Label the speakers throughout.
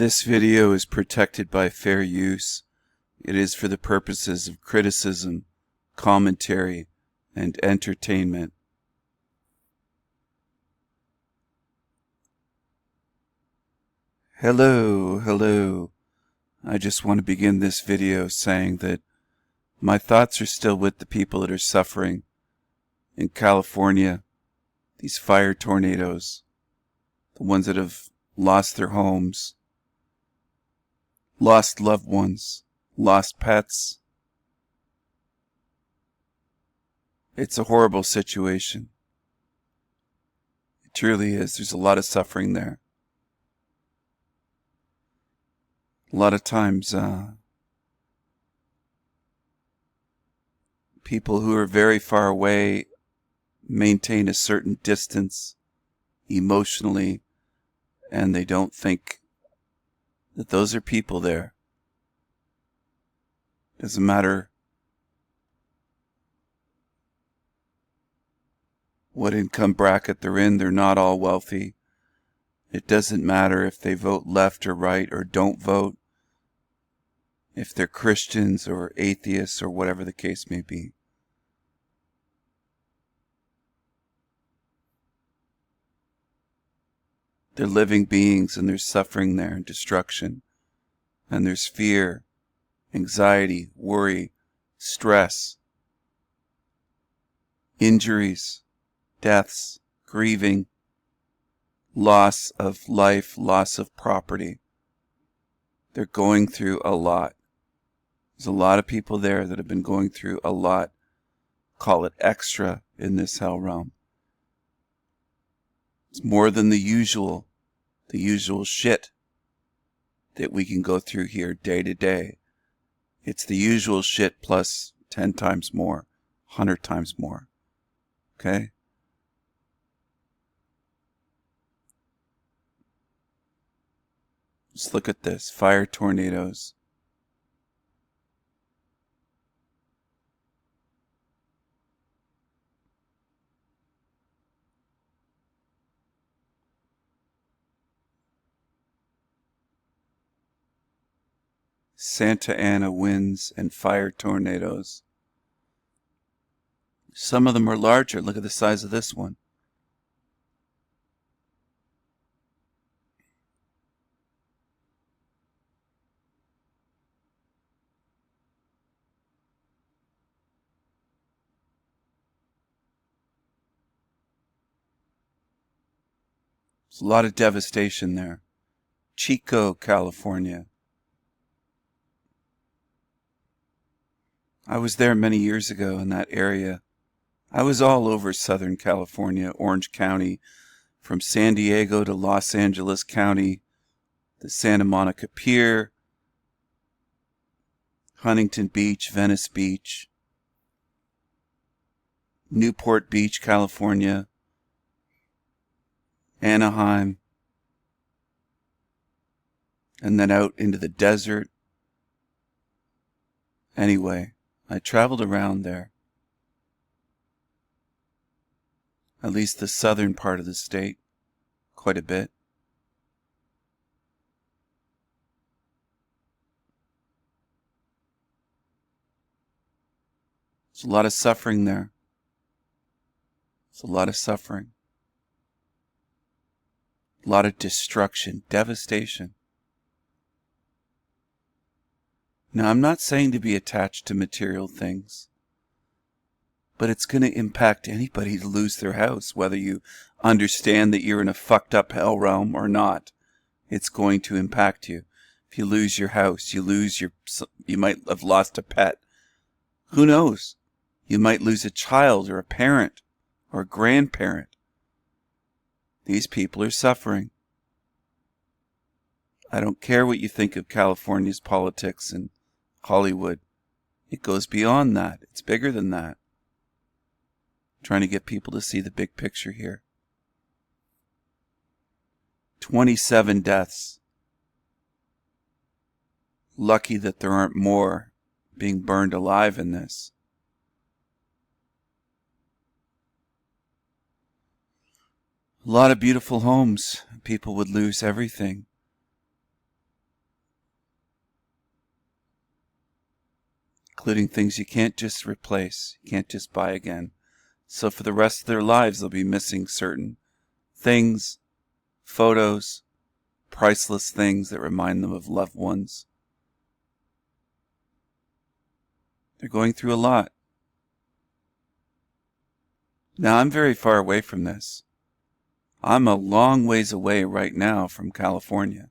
Speaker 1: This video is protected by fair use. It is for the purposes of criticism, commentary, and entertainment. Hello. I just want to begin this video saying that my thoughts are still with the people that are suffering in California, these fire tornadoes, the ones that have lost their homes, lost loved ones, lost pets. It's a horrible situation. It truly is. There's a lot of suffering there. A lot of times, people who are very far away maintain a certain distance emotionally, and they don't think that those are people there. Doesn't matter what income bracket they're in, they're not all wealthy. It doesn't matter if they vote left or right or don't vote, if they're Christians or atheists or whatever the case may be. They're living beings, and there's suffering there and destruction, and there's fear, anxiety, worry, stress, injuries, deaths, grieving, loss of life, loss of property. They're going through a lot. There's a lot of people there that have been going through a lot. Call it extra in this hell realm. It's more than the usual shit that we can go through here day to day. It's the usual shit plus 10 times more, 100 times more. Okay? Just look at this. Fire tornadoes. Santa Ana winds and fire tornadoes. Some of them are larger. Look at the size of this one. There's a lot of devastation there. Chico, California. I was there many years ago in that area. I was all over Southern California, Orange County, from San Diego to Los Angeles County, the Santa Monica Pier, Huntington Beach, Venice Beach, Newport Beach, California, Anaheim, and then out into the desert. Anyway, I traveled around there. At least the southern part of the state, quite a bit. There's a lot of suffering there. There's a lot of suffering. A lot of destruction, devastation. Now, I'm not saying to be attached to material things, but it's going to impact anybody to lose their house, whether you understand that you're in a fucked up hell realm or not. It's going to impact you. If you lose your house, you might have lost a pet. Who knows? You might lose a child or a parent or a grandparent. These people are suffering. I don't care what you think of California's politics and Hollywood. It goes beyond that. It's bigger than that. I'm trying to get people to see the big picture here. 27 deaths. Lucky that there aren't more being burned alive in this. A lot of beautiful homes. People would lose everything. including things you can't just replace, you can't just buy again. So for the rest of their lives, they'll be missing certain things, photos, priceless things that remind them of loved ones. They're going through a lot. Now, I'm very far away from this. I'm a long ways away right now from California.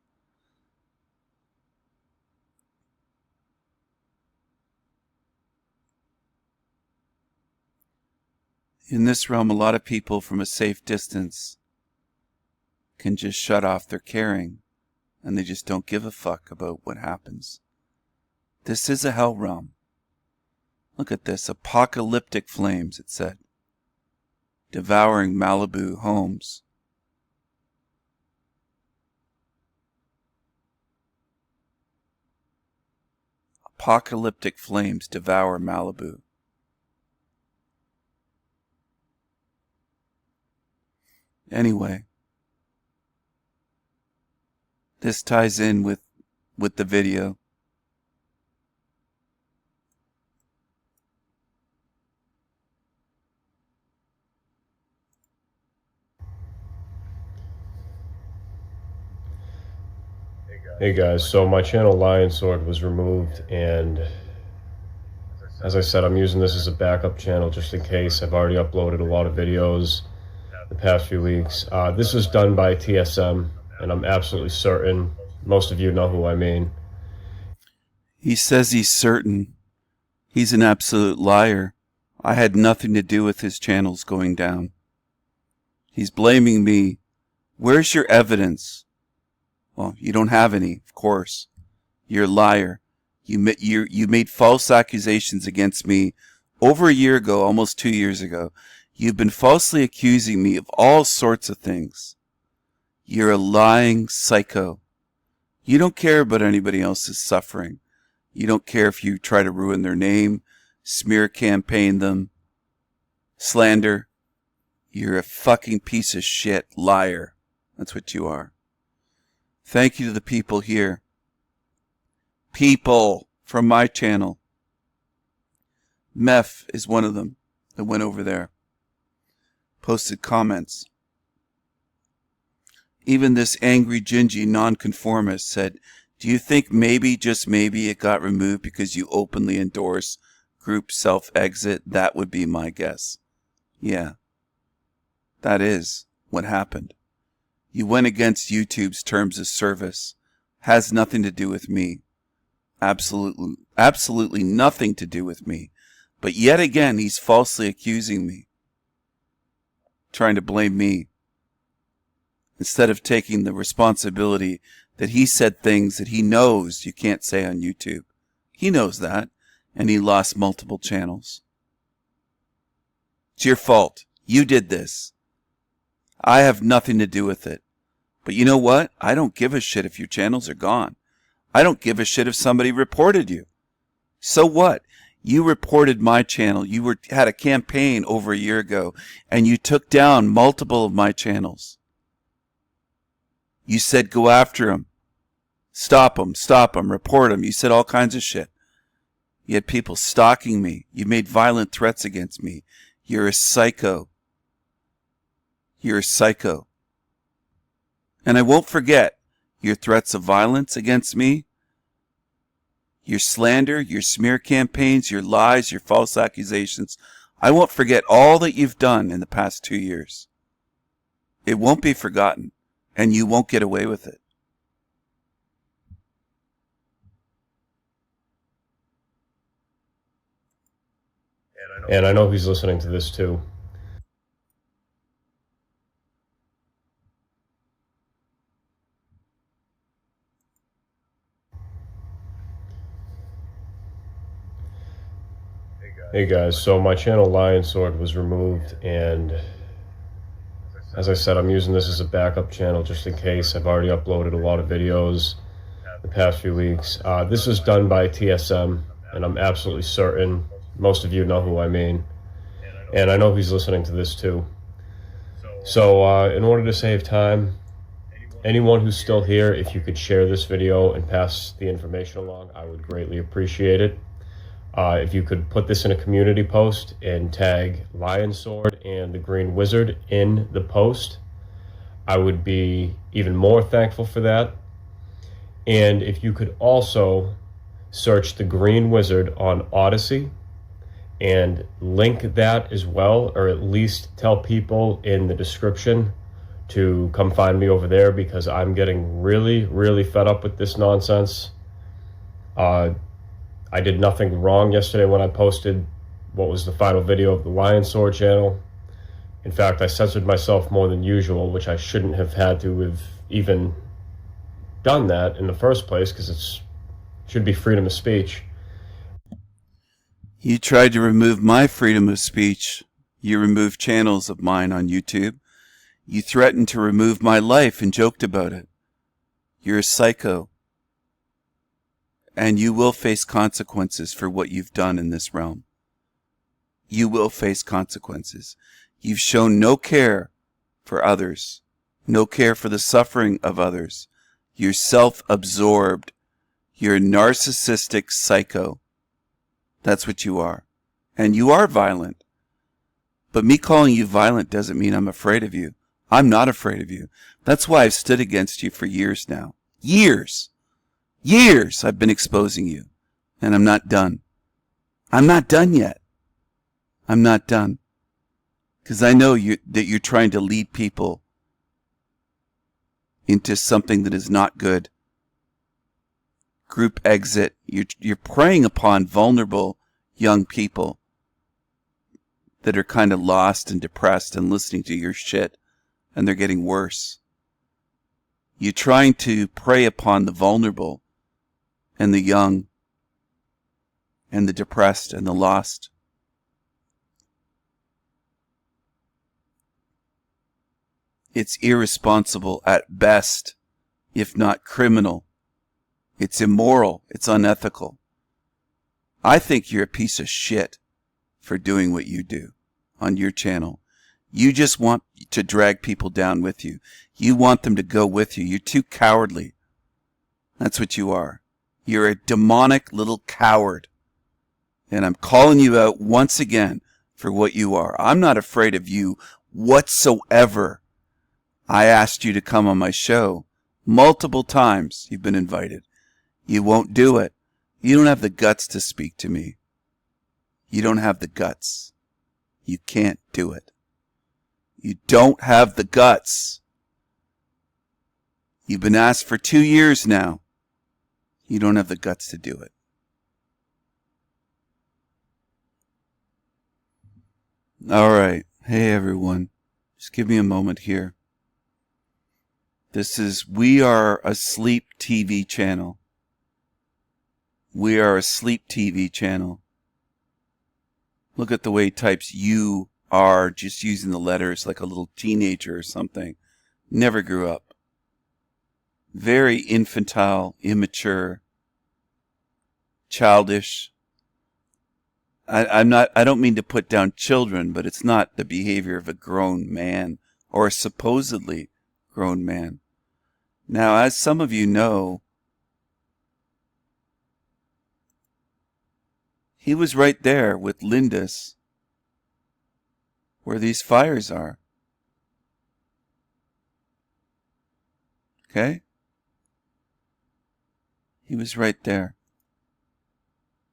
Speaker 1: In this realm, a lot of people from a safe distance can just shut off their caring, and they just don't give a fuck about what happens. This is a hell realm. Look at this. Apocalyptic flames, it said. Devouring Malibu homes. Apocalyptic flames devour Malibu. Anyway, this ties in with the video.
Speaker 2: Hey guys, so my channel Lion Sword was removed, and as I said, I'm using this as a backup channel just in case. I've already uploaded a lot of videos the past few weeks. This was done by TSM, and I'm absolutely certain most of you know who I mean.
Speaker 1: He says he's certain. He's an absolute liar. I had nothing to do with his channels going down. He's blaming me. Where's your evidence? Well, you don't have any, of course. You're a liar. You made false accusations against me over a year ago, almost 2 years ago. You've been falsely accusing me of all sorts of things. You're a lying psycho. You don't care about anybody else's suffering. You don't care if you try to ruin their name, smear campaign them, slander. You're a fucking piece of shit liar. That's what you are. Thank you to the people here. People from my channel. Meph is one of them that went over there. Posted comments. Even this angry, gingy nonconformist said, do you think maybe, just maybe, it got removed because you openly endorse group self-exit? That would be my guess. Yeah. That is what happened. You went against YouTube's terms of service. Has nothing to do with me. Absolutely nothing to do with me. But yet again, he's falsely accusing me. Trying to blame me. Instead of taking the responsibility that he said things that he knows you can't say on YouTube. He knows that. And he lost multiple channels. It's your fault. You did this. I have nothing to do with it. But you know what? I don't give a shit if your channels are gone. I don't give a shit if somebody reported you. So what? You reported my channel. You had a campaign over a year ago, and you took down multiple of my channels. You said go after them. Stop them, report them. You said all kinds of shit. You had people stalking me. You made violent threats against me. You're a psycho. You're a psycho. And I won't forget your threats of violence against me, your slander, your smear campaigns, your lies, your false accusations. I won't forget all that you've done in the past 2 years. It won't be forgotten, and you won't get away with it.
Speaker 2: And I know he's listening to this too. Hey guys, so my channel Lion Sword was removed, and as I said, I'm using this as a backup channel just in case. I've already uploaded a lot of videos the past few weeks. This was done by TSM, and I'm absolutely certain most of you know who I mean. And I know he's listening to this too. So in order to save time, anyone who's still here, if you could share this video and pass the information along, I would greatly appreciate it. If you could put this in a community post and tag Lion Sword and the Green Wizard in the post, I would be even more thankful for that. And if you could also search the Green Wizard on Odyssey and link that as well, or at least tell people in the description to come find me over there, because I'm getting really, really fed up with this nonsense. I did nothing wrong yesterday when I posted what was the final video of the Lion Sword channel. In fact, I censored myself more than usual, which I shouldn't have had to have even done that in the first place, because it should be freedom of speech.
Speaker 1: You tried to remove my freedom of speech. You removed channels of mine on YouTube. You threatened to remove my life and joked about it. You're a psycho. And you will face consequences for what you've done in this realm. You will face consequences. You've shown no care for others, no care for the suffering of others. You're self-absorbed. You're a narcissistic psycho. That's what you are. And you are violent. But me calling you violent doesn't mean I'm afraid of you. I'm not afraid of you. That's why I've stood against you for years now. Years! Years I've been exposing you. And I'm not done. I'm not done yet. I'm not done. Because I know that you're trying to lead people into something that is not good. Group exit. You're preying upon vulnerable young people that are kind of lost and depressed and listening to your shit, and they're getting worse. You're trying to prey upon the vulnerable and the young and the depressed and the lost. It's irresponsible at best, if not criminal. It's immoral. It's unethical. I think you're a piece of shit for doing what you do on your channel. You just want to drag people down with you. You want them to go with you. You're too cowardly. That's what you are. You're a demonic little coward. And I'm calling you out once again for what you are. I'm not afraid of you whatsoever. I asked you to come on my show multiple times. You've been invited. You won't do it. You don't have the guts to speak to me. You don't have the guts. You can't do it. You don't have the guts. You've been asked for 2 years now. You don't have the guts to do it. All right. Hey, everyone. Just give me a moment here. This is We Are Asleep TV channel. We Are Asleep TV channel. Look at the way he types you are, just using the letters like a little teenager or something. Never grew up. Very infantile, immature, childish. I don't mean to put down children, but it's not the behavior of a grown man or a supposedly grown man. Now, as some of you know, he was right there with Lindis where these fires are. Okay? He was right there.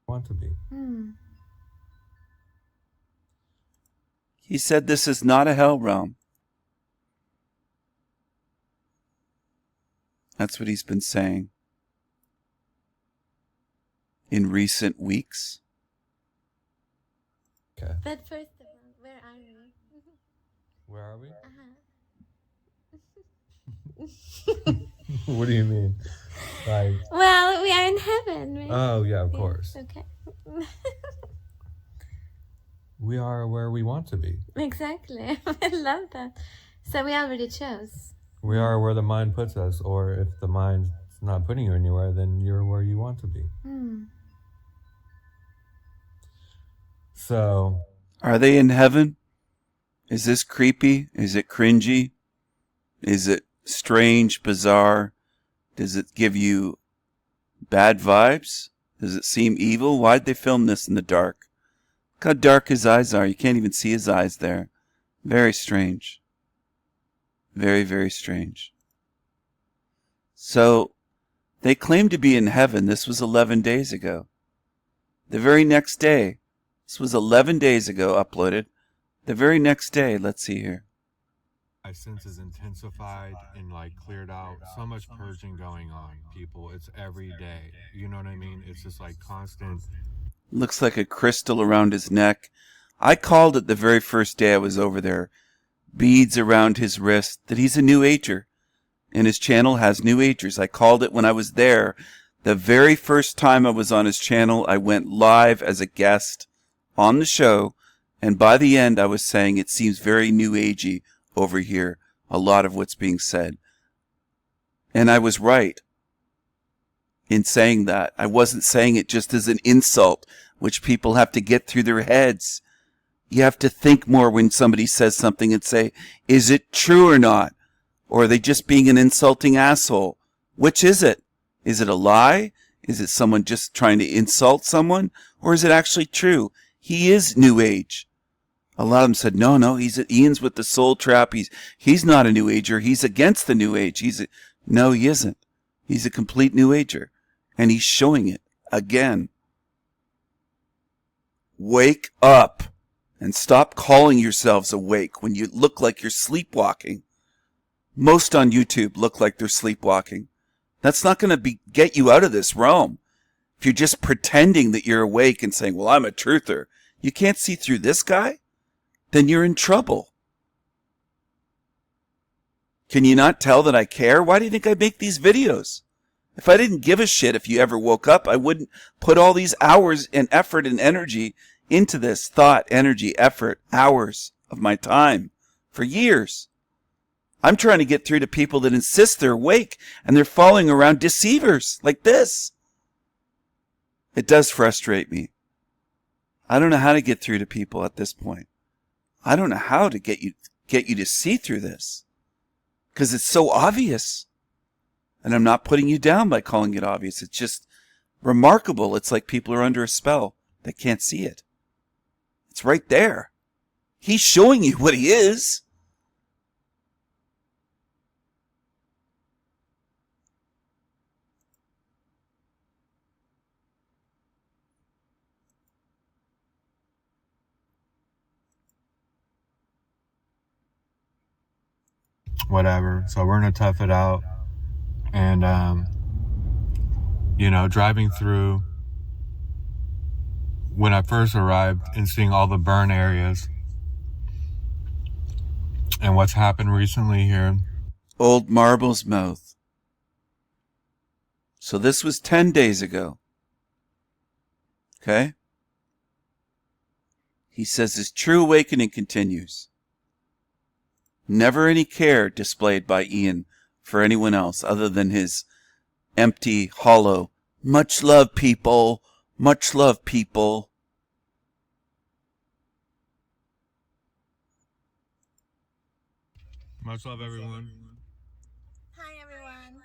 Speaker 3: Want to be.
Speaker 1: He said this is not a hell realm. That's what he's been saying in recent weeks.
Speaker 3: Okay.
Speaker 4: But first of all, where are we?
Speaker 3: Where are we?
Speaker 4: Uh-huh.
Speaker 3: What do you mean? Like,
Speaker 4: Well, we are in heaven, right?
Speaker 3: oh yeah, of
Speaker 4: Yeah,
Speaker 3: course.
Speaker 4: Okay.
Speaker 3: We are where we want to be.
Speaker 4: Exactly. I love that. So we already chose.
Speaker 3: We are where the mind puts us, or if the mind's not putting you anywhere, then you're where you want to be. So,
Speaker 1: Are they in heaven? Is this creepy? Is it cringy? Is it strange, bizarre? Does it give you bad vibes? Does it seem evil? Why'd they film this in the dark? Look how dark his eyes are. You can't even see his eyes there. Very strange. Very, very strange. So, they claim to be in heaven. This was 11 days ago. The very next day. This was 11 days ago uploaded. The very next day. Let's see here.
Speaker 3: My senses intensified and like cleared out. So much purging going on, people. It's every day. You know what I mean? It's just like constant.
Speaker 1: Looks like a crystal around his neck. I called it the very first day I was over there. Beads around his wrist. That he's a New Ager. And his channel has New Agers. I called it when I was there. The very first time I was on his channel, I went live as a guest on the show. And by the end, I was saying it seems very New Agey over here. A lot of what's being said. And I was right in saying that. I wasn't saying it just as an insult, which people have to get through their heads. You have to think more when somebody says something and say, is it true or not? Or are they just being an insulting asshole? Which is it? Is it a lie? Is it someone just trying to insult someone? Or is it actually true? He is New Age. A lot of them said, no, Ian's with the soul trap. He's not a New Ager. He's against the New Age. No, he isn't. He's a complete New Ager. And he's showing it again. Wake up and stop calling yourselves awake when you look like you're sleepwalking. Most on YouTube look like they're sleepwalking. That's not going to get you out of this realm. If you're just pretending that you're awake and saying, well, I'm a truther, you can't see through this guy, then you're in trouble. Can you not tell that I care? Why do you think I make these videos? If I didn't give a shit if you ever woke up, I wouldn't put all these hours and effort and energy into this. Thought, energy, effort, hours of my time for years. I'm trying to get through to people that insist they're awake and they're following around deceivers like this. It does frustrate me. I don't know how to get through to people at this point. I don't know how to get you to see through this. Because it's so obvious. And I'm not putting you down by calling it obvious. It's just remarkable. It's like people are under a spell. They can't see it. It's right there. He's showing you what he is.
Speaker 3: Whatever. So we're gonna tough it out. And driving through when I first arrived and seeing all the burn areas and what's happened recently here.
Speaker 1: Old Marble's Mouth. So this was 10 days ago. Okay? He says his true awakening continues. Never any care displayed by Ian for anyone else other than his empty, hollow, much love, people, much love, people.
Speaker 3: Much love, everyone.
Speaker 4: Hi, everyone.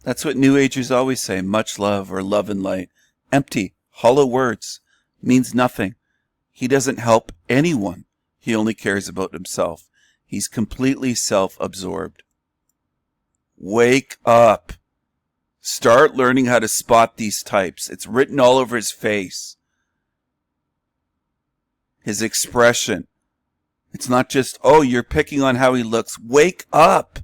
Speaker 1: That's what New Agers always say, much love or love and light. Empty, hollow words. Means nothing. He doesn't help anyone. He only cares about himself. He's completely self-absorbed. Wake up. Start learning how to spot these types. It's written all over his face. His expression. It's not just, oh, you're picking on how he looks. Wake up.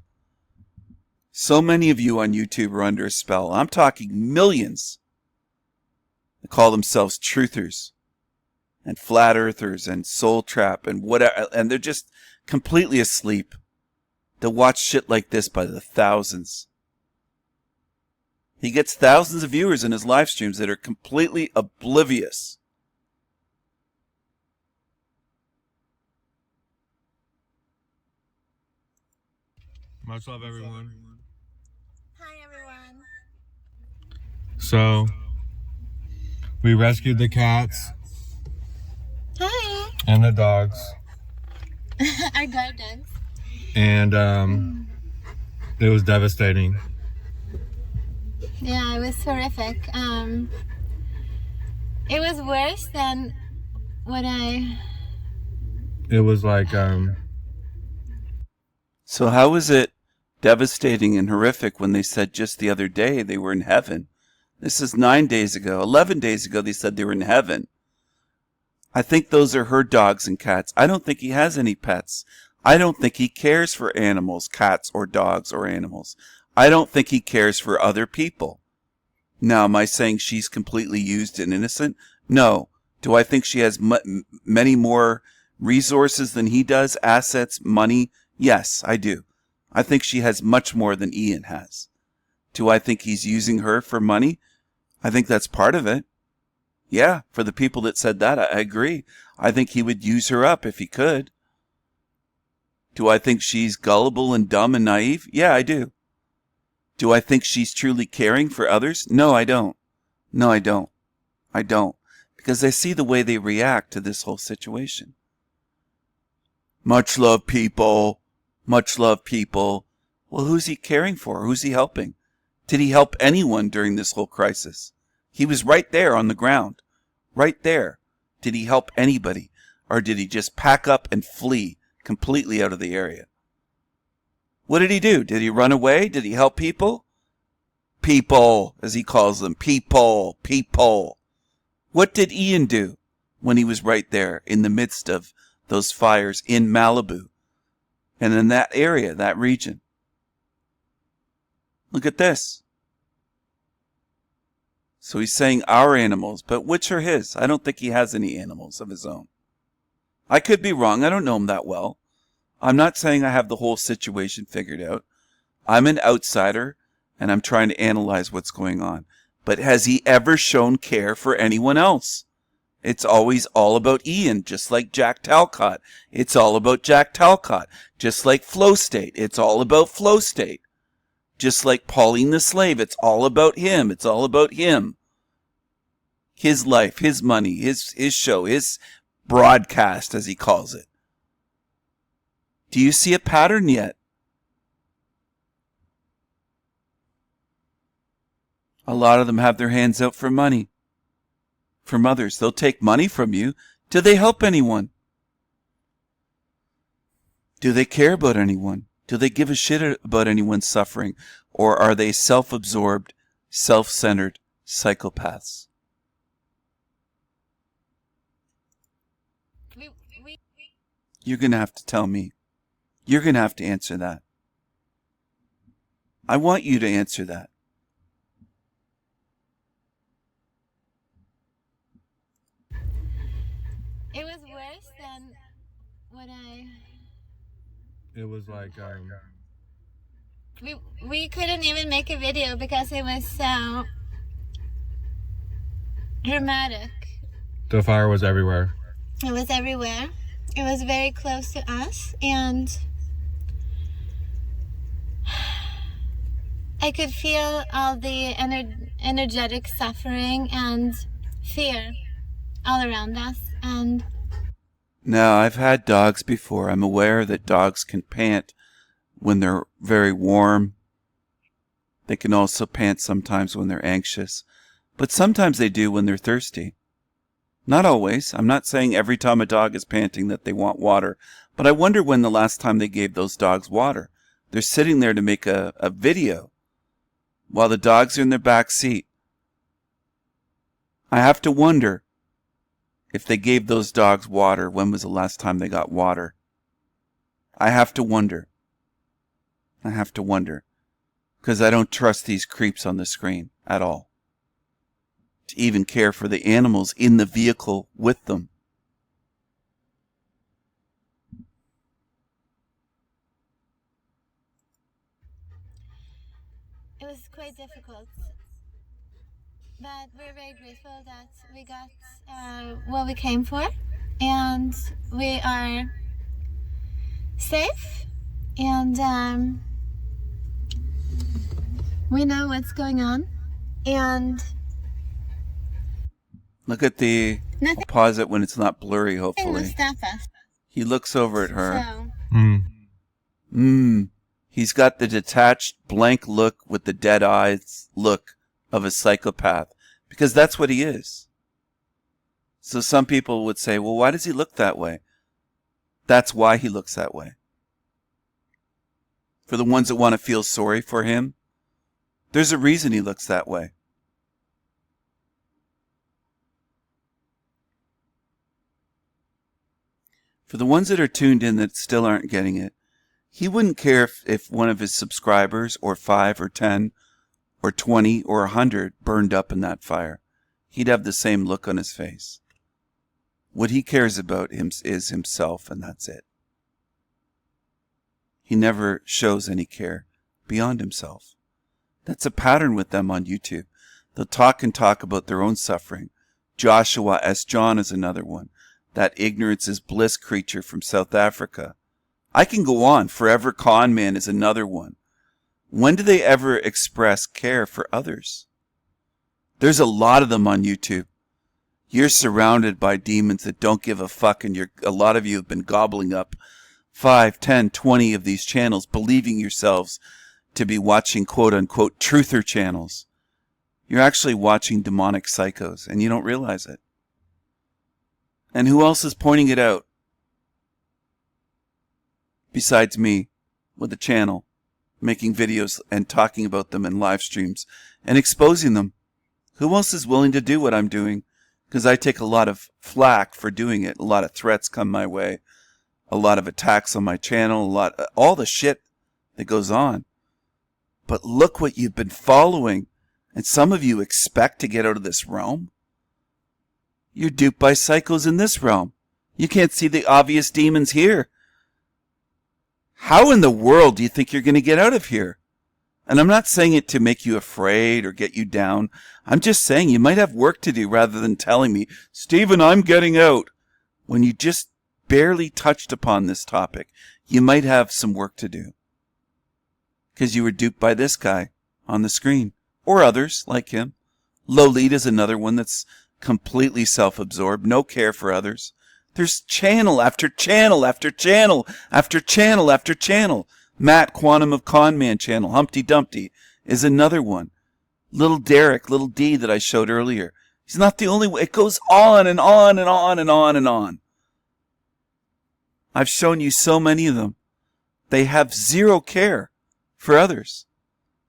Speaker 1: So many of you on YouTube are under a spell. I'm talking millions. They call themselves truthers and flat earthers and soul trap and whatever, and they're just completely asleep. They'll watch shit like this by the thousands. He gets thousands of viewers in his live streams that are completely oblivious.
Speaker 3: Much love, everyone.
Speaker 4: Hi, everyone.
Speaker 3: So, we rescued the cats
Speaker 4: Hi.
Speaker 3: and the dogs.
Speaker 4: Our guard dogs.
Speaker 3: And it was devastating.
Speaker 4: Yeah, it was horrific. It was worse than what I...
Speaker 3: It was like,
Speaker 1: So how is it devastating and horrific when they said just the other day they were in heaven? This is 9 days ago. 11 days ago they said they were in heaven. I think those are her dogs and cats. I don't think he has any pets. I don't think he cares for animals, cats or dogs or animals. I don't think he cares for other people. Now, am I saying she's completely used and innocent? No. Do I think she has many more resources than he does? Assets, money? Yes, I do. I think she has much more than Ian has. Do I think he's using her for money? I think that's part of it. Yeah, for the people that said that, I agree. I think he would use her up if he could. Do I think she's gullible and dumb and naive? Yeah, I do. Do I think she's truly caring for others? No, I don't. No, I don't. I don't. Because I see the way they react to this whole situation. Much love, people. Much love, people. Well, who's he caring for? Who's he helping? Did he help anyone during this whole crisis? He was right there on the ground. Right there. Did he help anybody? Or did he just pack up and flee completely out of the area? What did he do? Did he run away? Did he help people? People, as he calls them. People. People. What did Ian do when he was right there in the midst of those fires in Malibu and in that area, that region? Look at this. So he's saying our animals, but which are his? I don't think he has any animals of his own. I could be wrong. I don't know him that well. I'm not saying I have the whole situation figured out. I'm an outsider, and I'm trying to analyze what's going on. But has he ever shown care for anyone else? It's always all about Ian, just like Jack Talcott. It's all about Jack Talcott. Just like Flow State. It's all about Flow State. Just like Pauline the Slave. It's all about him. It's all about him. His life, his money, his show, his broadcast, as he calls it. Do you see a pattern yet? A lot of them have their hands out for money. From others. They'll take money from you. Do they help anyone? Do they care about anyone? Do they give a shit about anyone's suffering? Or are they self-absorbed, self-centered psychopaths? You're going to have to tell me. You're going to have to answer that. I want you to answer that.
Speaker 4: It was worse than what I...
Speaker 3: it was like,
Speaker 4: We couldn't even make a video because it was so dramatic.
Speaker 3: the fire was everywhere.
Speaker 4: It was everywhere. It was very close to us, and I could feel all the energetic suffering and fear all around us. And
Speaker 1: now, I've had dogs before. I'm aware that dogs can pant when they're very warm. They can also pant sometimes when they're anxious. But sometimes they do when they're thirsty. Not always. I'm not saying every time a dog is panting that they want water. But I wonder when the last time they gave those dogs water. They're sitting there to make a video while the dogs are in their back seat. I have to wonder if they gave those dogs water. When was the last time they got water? I have to wonder. I have to wonder. Because I don't trust these creeps on the screen at all. To even care for the animals in the vehicle with them.
Speaker 4: it was quite difficult. But we're very grateful that we got what we came for. And we are safe. And we know what's going on. And
Speaker 1: Look at the...
Speaker 4: nothing
Speaker 1: I'll pause it when it's not blurry,
Speaker 4: will
Speaker 1: hopefully.
Speaker 4: stop us.
Speaker 1: He looks over at her.
Speaker 4: So,
Speaker 1: He's got the detached, blank look with the dead eyes look of a psychopath. Because that's what he is. So some people would say, well, why does he look that way? That's why he looks that way. For the ones that want to feel sorry for him, there's a reason he looks that way. For the ones that are tuned in that still aren't getting it, he wouldn't care if one of his subscribers, or 5 or 10 or 20 or 100 burned up in that fire. He'd have the same look on his face. What he cares about is himself, and that's it. He never shows any care beyond himself. That's a pattern with them on YouTube. They'll talk about their own suffering. Joshua S. John is another one. That ignorance is bliss creature from South Africa. I can go on. Forever Con Man is another one. When do they ever express care for others? There's a lot of them on YouTube. You're surrounded by demons that don't give a fuck, and a lot of you have been gobbling up 5, 10, 20 of these channels, believing yourselves to be watching quote-unquote truther channels. You're actually watching demonic psychos, and you don't realize it. And who else is pointing it out? Besides me, with a channel, making videos and talking about them in live streams and exposing them. Who else is willing to do what I'm doing? Because I take a lot of flack for doing it. A lot of threats come my way. A lot of attacks on my channel. All the shit that goes on. But look what you've been following. And some of you expect to get out of this realm. You're duped by psychos in this realm. You can't see the obvious demons here. How in the world do you think you're going to get out of here? And I'm not saying it to make you afraid or get you down. I'm just saying you might have work to do rather than telling me, Stephen, I'm getting out. When you just barely touched upon this topic, you might have some work to do. Because you were duped by this guy on the screen. Or others like him. Lolita's another one that's completely self-absorbed, no care for others. There's channel after channel after channel after channel after channel. Matt, Quantum of Con Man channel, Humpty Dumpty, is another one. Little Derek, Little D that I showed earlier. He's not the only one. It goes on and on and on and on and on. I've shown you so many of them. They have zero care for others.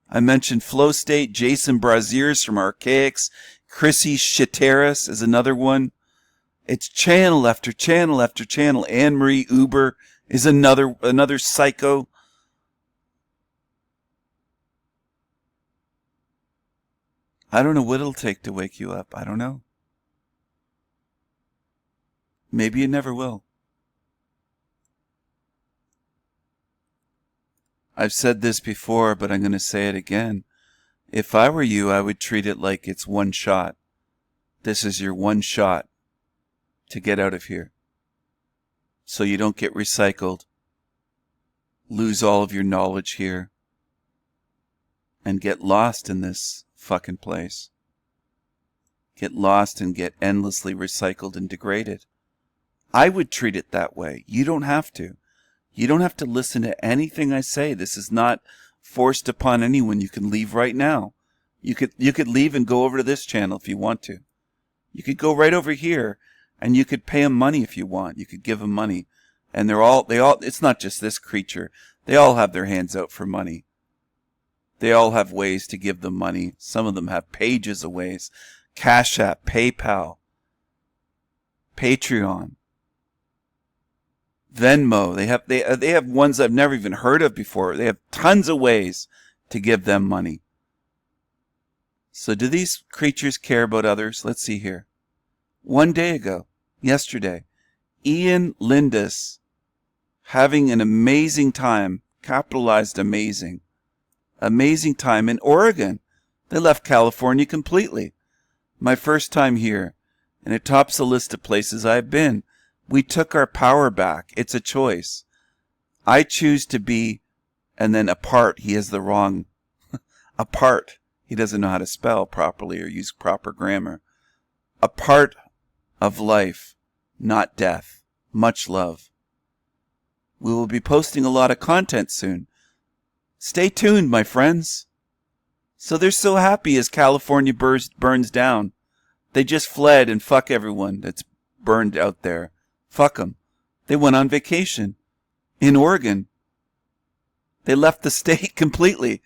Speaker 1: I mentioned Flow State, Jason Braziers from Archaics, Chrissy Shiteris is another one. It's channel after channel after channel. Anne-Marie Uber is another psycho. I don't know what it'll take to wake you up. I don't know. Maybe it never will. I've said this before, but I'm going to say it again. If I were you, I would treat it like it's one shot. This is your one shot to get out of here. So you don't get recycled, lose all of your knowledge here, and get lost in this fucking place. Get lost and get endlessly recycled and degraded. I would treat it that way. You don't have to. You don't have to listen to anything I say. This is not forced upon anyone. You can leave right now. You could leave and go over to this channel if you want to. You could go right over here and you could pay them money if you want. You could give them money. And it's not just this creature. They all have their hands out for money. They all have ways to give them money. Some of them have pages of ways. Cash App, PayPal, Patreon, Venmo. They have ones I've never even heard of before. They have tons of ways to give them money. So do these creatures care about others? Let's see here. One day ago, yesterday, Ian Lindis having an amazing time, capitalized amazing time in Oregon. They left California completely. My first time here, and it tops the list of places I've been. We took our power back. It's a choice. I choose to be, and then apart, he has the wrong, apart. He doesn't know how to spell properly or use proper grammar. A part of life, not death. Much love. We will be posting a lot of content soon. Stay tuned, my friends. So they're so happy as California burns down. They just fled and fuck everyone that's burned out there. Fuck them. They went on vacation in Oregon. They left the state completely.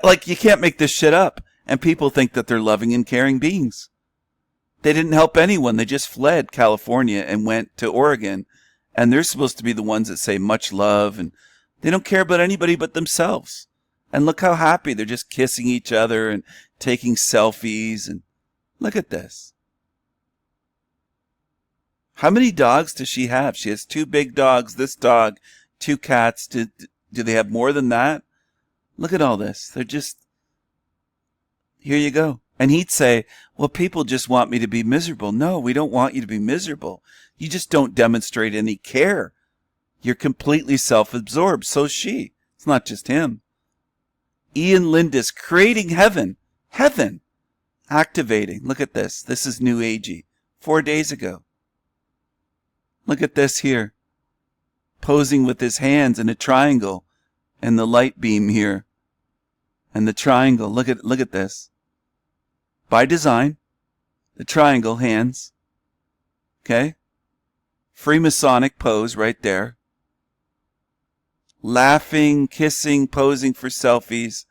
Speaker 1: Like, you can't make this shit up. And people think that they're loving and caring beings. They didn't help anyone. They just fled California and went to Oregon. And they're supposed to be the ones that say much love. And they don't care about anybody but themselves. And look how happy. They're just kissing each other and taking selfies. And look at this. How many dogs does she have? She has 2 big dogs. This dog, 2 cats. Do they have more than that? Look at all this. They're just... Here you go. And he'd say, well, people just want me to be miserable. No, we don't want you to be miserable. You just don't demonstrate any care. You're completely self-absorbed. So's she. It's not just him. Ian Lindis, creating heaven. Heaven. Activating. Look at this. This is New Agey. 4 days ago. Look at this here. Posing with his hands in a triangle. And the light beam here. And the triangle. Look at this. By design. The triangle hands. Okay. Freemasonic pose right there. Laughing, kissing, posing for selfies.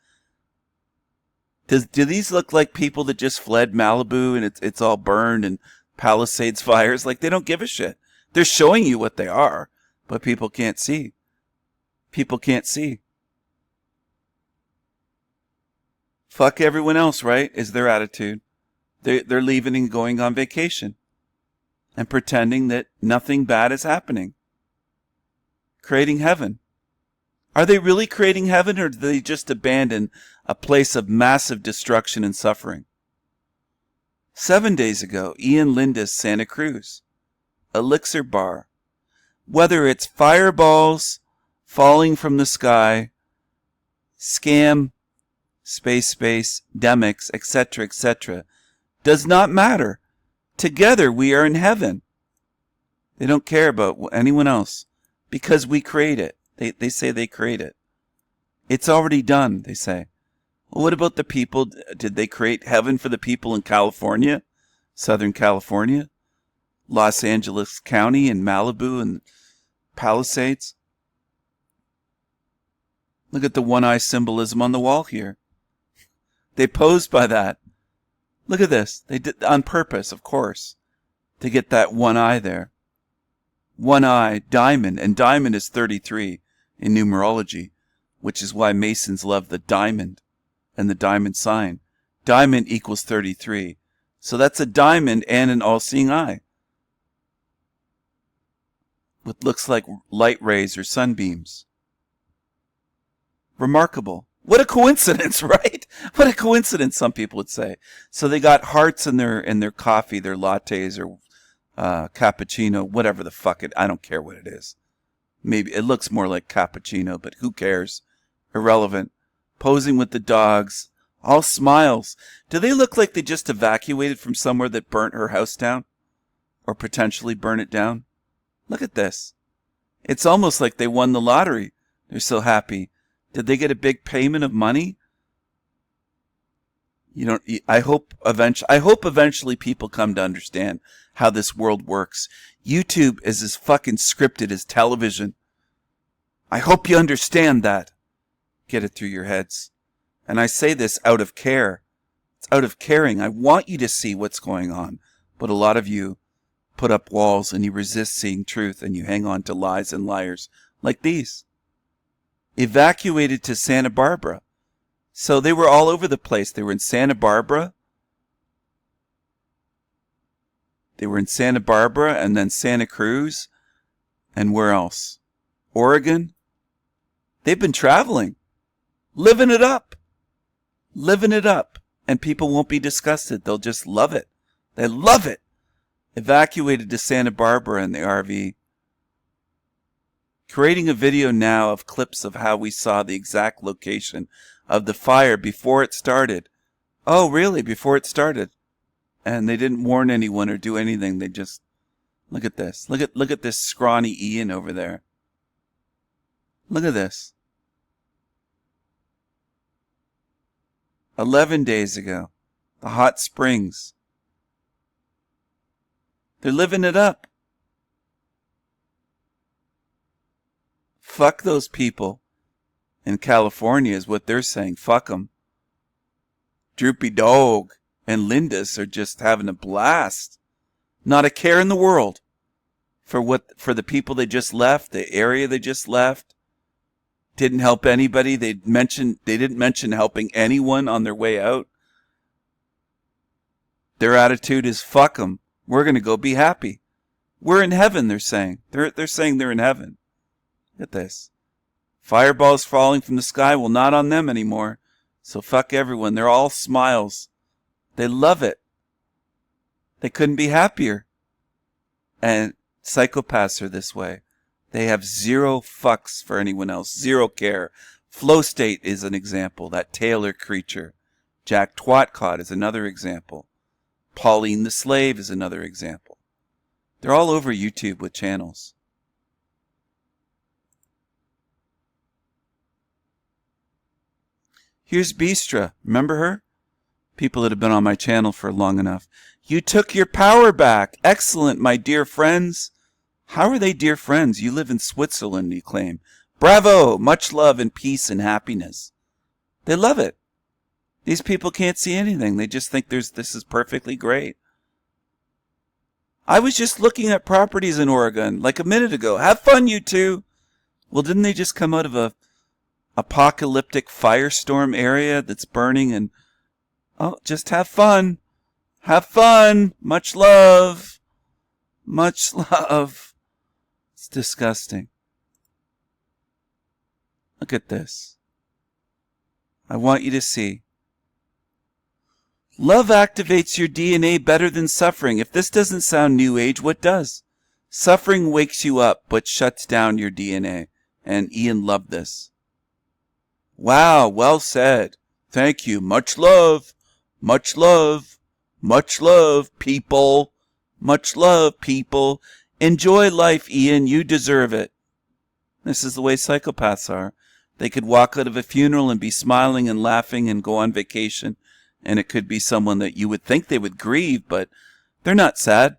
Speaker 1: Do these look like people that just fled Malibu and it's all burned and Palisades fires? Like, they don't give a shit. They're showing you what they are, but people can't see. People can't see. Fuck everyone else, right? Is their attitude. They're leaving and going on vacation and pretending that nothing bad is happening. Creating heaven. Are they really creating heaven, or do they just abandon a place of massive destruction and suffering? 7 days ago, Ian Lindis, Santa Cruz. Elixir bar. Whether it's fireballs falling from the sky, scam, space, demics, etc., does not matter. Together we are in heaven. They don't care about anyone else because we create it. They say they create it. It's already done, they say. Well, what about the people? Did they create heaven for the people in California? Southern California? Los Angeles County and Malibu and Palisades? Look at the one-eye symbolism on the wall here. They posed by that. Look at this. They did on purpose, of course, to get that one eye there. One eye, diamond, and diamond is 33 in numerology, which is why Masons love the diamond and the diamond sign. Diamond equals 33. So that's a diamond and an all-seeing eye. What looks like light rays or sunbeams. Remarkable. What a coincidence, right? What a coincidence, some people would say. So they got hearts in their coffee, their lattes or cappuccino, whatever the fuck it. I don't care what it is. Maybe it looks more like cappuccino, but who cares? Irrelevant. Posing with the dogs, all smiles. Do they look like they just evacuated from somewhere that burnt her house down, or potentially burn it down? Look at this. It's almost like they won the lottery. They're so happy. Did they get a big payment of money? I hope eventually people come to understand how this world works. YouTube is as fucking scripted as television. I hope you understand that. Get it through your heads. And I say this out of care. It's out of caring. I want you to see what's going on. But a lot of you put up walls and you resist seeing truth and you hang on to lies and liars like these. Evacuated to Santa Barbara. So they were all over the place. They were in Santa Barbara. They were in Santa Barbara and then Santa Cruz. And where else? Oregon. They've been traveling. Living it up. Living it up. And people won't be disgusted. They'll just love it. They love it. Evacuated to Santa Barbara in the RV. Creating a video now of clips of how we saw the exact location of the fire before it started. Oh, really? Before it started. And they didn't warn anyone or do anything. They just... Look at this. Look at this scrawny Ian over there. Look at this. 11 days ago. The hot springs. They're living it up. Fuck those people. In California is what they're saying. Fuck them. Droopy Dog and Lindis are just having a blast. Not a care in the world for the people they just left, the area they just left. Didn't help anybody. They didn't mention helping anyone on their way out. Their attitude is fuck them. We're going to go be happy. We're in heaven, they're saying. They're saying they're in heaven. Look at this. Fireballs falling from the sky, well, not on them anymore. So fuck everyone. They're all smiles. They love it. They couldn't be happier. And psychopaths are this way. They have zero fucks for anyone else. Zero care. Flow state is an example. That Taylor creature. Jack Twatcott is another example. Pauline the Slave is another example. They're all over YouTube with channels. Here's Bistra. Remember her? People that have been on my channel for long enough. You took your power back. Excellent, my dear friends. How are they dear friends? You live in Switzerland, you claim. Bravo! Much love and peace and happiness. They love it. These people can't see anything. They just think this is perfectly great. I was just looking at properties in Oregon like a minute ago. Have fun, you two. Well, didn't they just come out of a apocalyptic firestorm area that's burning and... Oh, just have fun. Have fun. Much love. Much love. It's disgusting. Look at this. I want you to see. Love activates your DNA better than suffering. If this doesn't sound New Age, what does? Suffering wakes you up, but shuts down your DNA. And Ian loved this. Wow, well said. Thank you. Much love. Much love. Much love, people. Much love, people. Enjoy life, Ian. You deserve it. This is the way psychopaths are. They could walk out of a funeral and be smiling and laughing and go on vacation. And it could be someone that you would think they would grieve, but they're not sad.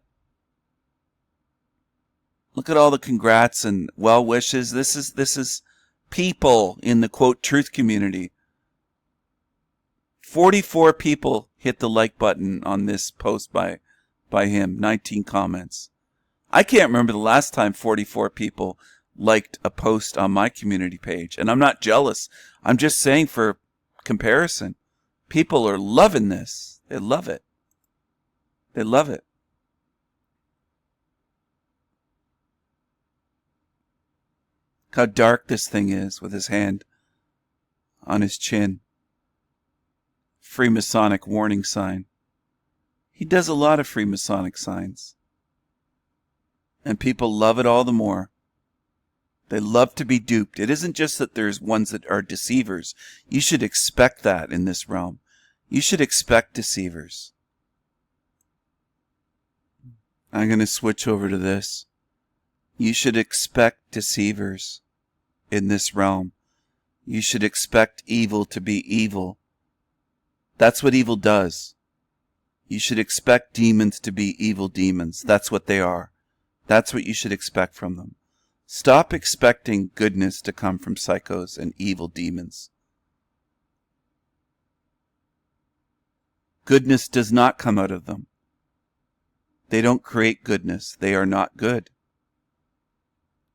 Speaker 1: Look at all the congrats and well wishes. This is people in the quote truth community. 44 people hit the like button on this post by him. 19 comments. I can't remember the last time 44 people liked a post on my community page. And I'm not jealous. I'm just saying for comparison. People are loving this. They love it. They love it. How dark this thing is with his hand on his chin. Freemasonic warning sign. He does a lot of Freemasonic signs. And people love it all the more. They love to be duped. It isn't just that there's ones that are deceivers. You should expect that in this realm. You should expect deceivers. I'm going to switch over to this. You should expect deceivers in this realm. You should expect evil to be evil. That's what evil does. You should expect demons to be evil demons. That's what they are. That's what you should expect from them. Stop expecting goodness to come from psychos and evil demons. Goodness does not come out of them. They don't create goodness. They are not good.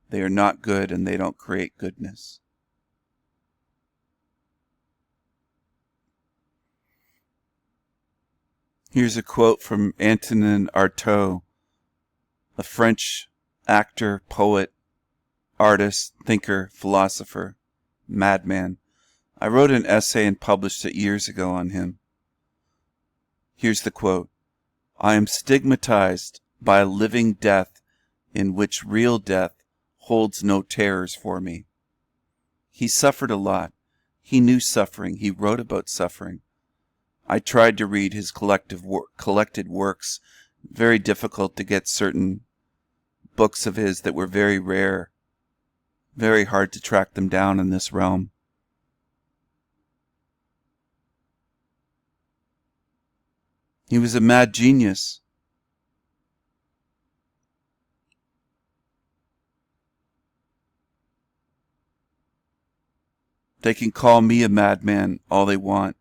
Speaker 1: They are not good and they don't create goodness. Here's a quote from Antonin Artaud, a French actor, poet, artist, thinker, philosopher, madman. I wrote an essay and published it years ago on him. Here's the quote. I am stigmatized by a living death in which real death holds no terrors for me. He suffered a lot. He knew suffering. He wrote about suffering. I tried to read his collected works. Very difficult to get certain books of his that were very rare. Very hard to track them down in this realm. He was a mad genius. They can call me a madman all they want,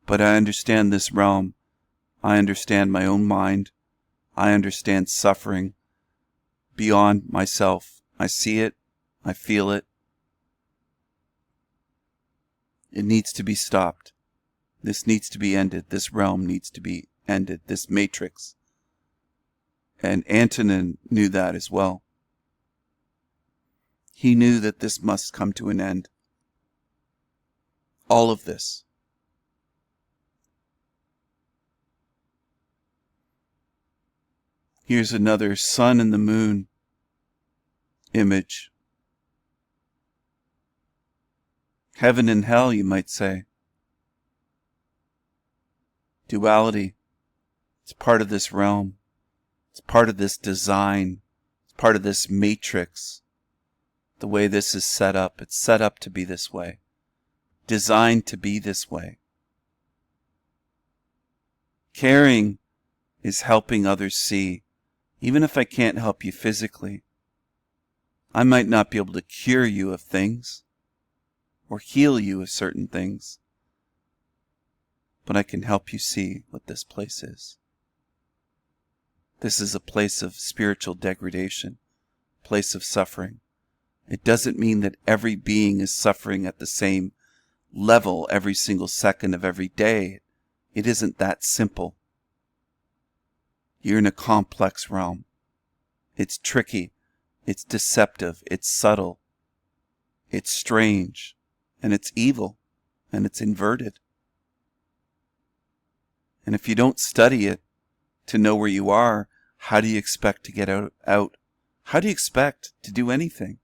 Speaker 1: but I understand this realm. I understand my own mind. I understand suffering beyond myself. I see it. I feel it. It needs to be stopped. This needs to be ended. This realm needs to be ended. This matrix. And Antonin knew that as well. He knew that this must come to an end. All of this. Here's another sun and the moon image. Heaven and hell, you might say. Duality. It's part of this realm. It's part of this design. It's part of this matrix. The way this is set up. It's set up to be this way. Designed to be this way. Caring is helping others see. Even if I can't help you physically, I might not be able to cure you of things or heal you of certain things, but I can help you see what this place is. This is a place of spiritual degradation, a place of suffering. It doesn't mean that every being is suffering at the same level every single second of every day. It isn't that simple. You're in a complex realm. It's tricky. It's deceptive. It's subtle. It's strange. And it's evil. And it's inverted. And if you don't study it to know where you are, how do you expect to get out? How do you expect to do anything?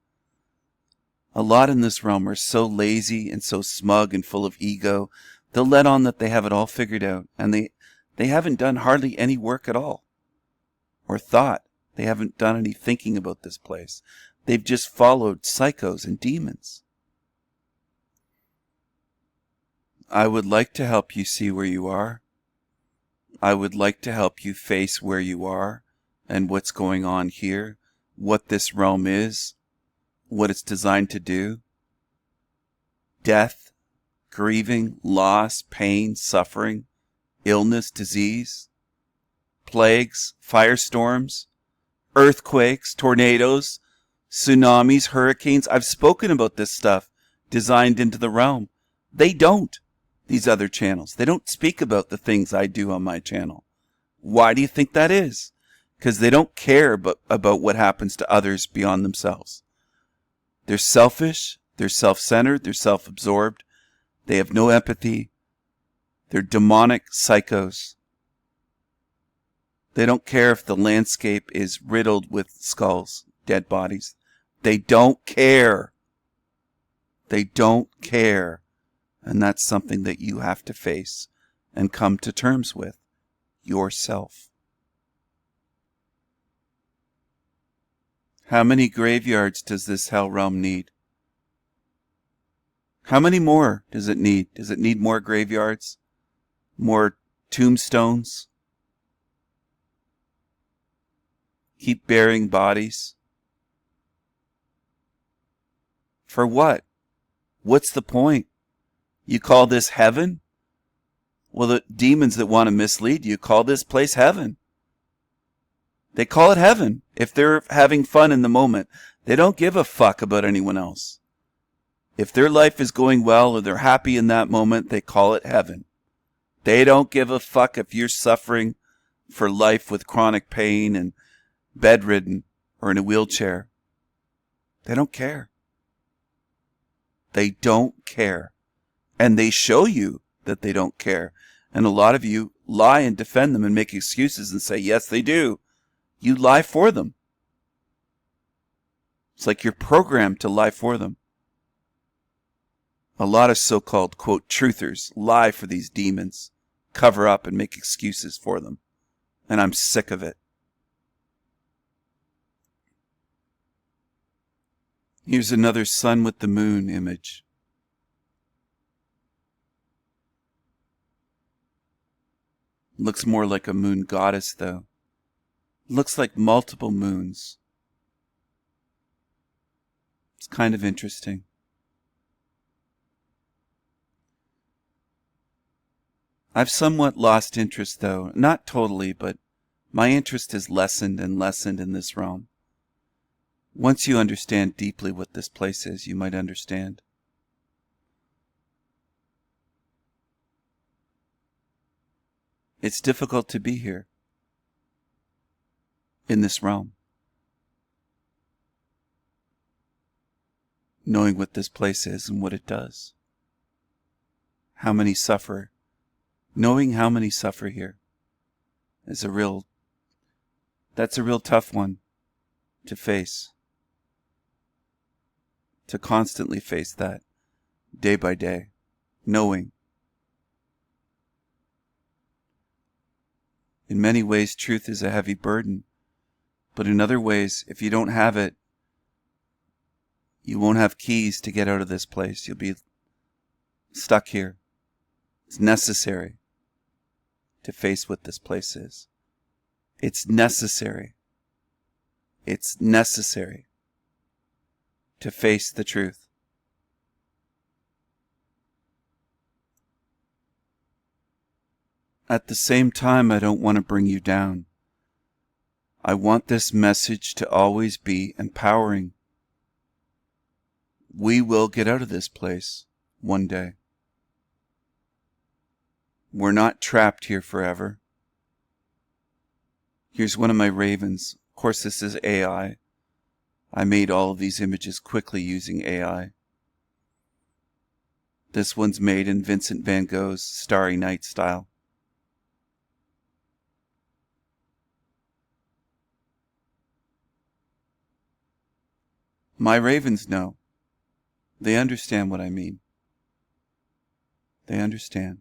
Speaker 1: A lot in this realm are so lazy and so smug and full of ego. They'll let on that they have it all figured out. And they haven't done hardly any work at all. Or thought. They haven't done any thinking about this place. They've just followed psychos and demons. I would like to help you see where you are. I would like to help you face where you are and what's going on here, what this realm is, what it's designed to do. Death, grieving, loss, pain, suffering, illness, disease, plagues, firestorms, earthquakes, tornadoes, tsunamis, hurricanes. I've spoken about this stuff designed into the realm. They don't. These other channels. They don't speak about the things I do on my channel. Why do you think that is? Because they don't care about what happens to others beyond themselves. They're selfish. They're self-centered. They're self-absorbed. They have no empathy. They're demonic psychos. They don't care if the landscape is riddled with skulls, dead bodies. They don't care. They don't care. And that's something that you have to face and come to terms with yourself. How many graveyards does this hell realm need? How many more does it need? Does it need more graveyards? More tombstones? Keep burying bodies? For what? What's the point? You call this heaven? Well, the demons that want to mislead you call this place heaven. They call it heaven if they're having fun in the moment. They don't give a fuck about anyone else. If their life is going well or they're happy in that moment, they call it heaven. They don't give a fuck if you're suffering for life with chronic pain and bedridden or in a wheelchair. They don't care. They don't care. And they show you that they don't care. And a lot of you lie and defend them and make excuses and say, yes, they do. You lie for them. It's like you're programmed to lie for them. A lot of so-called, quote, truthers lie for these demons, cover up and make excuses for them. And I'm sick of it. Here's another sun with the moon image. Looks more like a moon goddess, though. Looks like multiple moons. It's kind of interesting. I've somewhat lost interest, though. Not totally, but my interest has lessened and lessened in this realm. Once you understand deeply what this place is, you might understand. It's difficult to be here, in this realm, knowing what this place is and what it does. How many suffer. Knowing how many suffer here is that's a real tough one to face. To constantly face that, day by day, knowing. In many ways, truth is a heavy burden, but in other ways, if you don't have it, you won't have keys to get out of this place. You'll be stuck here. It's necessary to face what this place is. It's necessary. It's necessary to face the truth. At the same time, I don't want to bring you down. I want this message to always be empowering. We will get out of this place one day. We're not trapped here forever. Here's one of my ravens. Of course, this is AI. I made all of these images quickly using AI. This one's made in Vincent van Gogh's Starry Night style. My ravens know. They understand what I mean. They understand.